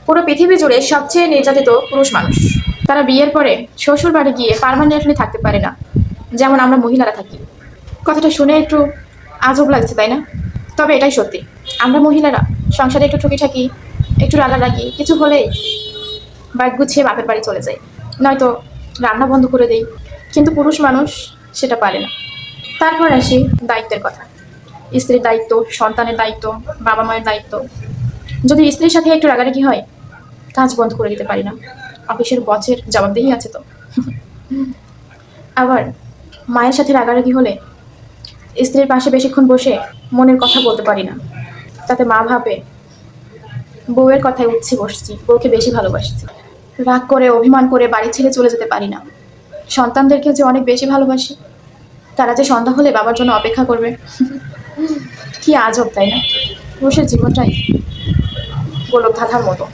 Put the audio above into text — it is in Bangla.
পুরো পৃথিবী জুড়ে সবচেয়ে নির্যাতিত পুরুষ মানুষ। তারা বিয়ের পরে শ্বশুর বাড়ি গিয়ে পার্মানেন্টলি থাকতে পারে না, যেমন আমরা মহিলারা থাকি। কথাটা শুনে একটু আজব লাগছে, তাই না? তবে এটাই সত্যি। আমরা মহিলারা সংসারে একটু ঠুকিঠাকি, একটু রাগারাগি কিছু হলেই ব্যাগ গুছিয়ে বাপের বাড়ি চলে যাই, নয়তো রান্না বন্ধ করে দেই। কিন্তু পুরুষ মানুষ সেটা পারে না। তারপর আসি দায়িত্বের কথা। স্ত্রীর দায়িত্ব, সন্তানের দায়িত্ব, বাবা মায়ের দায়িত্ব। যদি স্ত্রীর সাথে একটু রাগারাগি হয়, কাজ বন্ধ করে দিতে পারি না। অফিসের বসের জবাবদিহি আছে তো। আবার মায়ের সাথে রাগারাগি হলে স্ত্রীর পাশে বেশিক্ষণ বসে মনের কথা বলতে পারি না। তাতে মা ভাবে বউয়ের কথায় উঠছি বসছি, বউকে বেশি ভালোবাসছি। রাগ করে অভিমান করে বাড়ি ছেড়ে চলে যেতে পারি না। সন্তানদেরকে যে অনেক বেশি ভালোবাসি, তারা যে সন্ধ্যা হলে বাবার জন্য অপেক্ষা করবে। কি আজব, তাই না? পুরুষের জীবনটাই গোলক ধাঁধার মতো।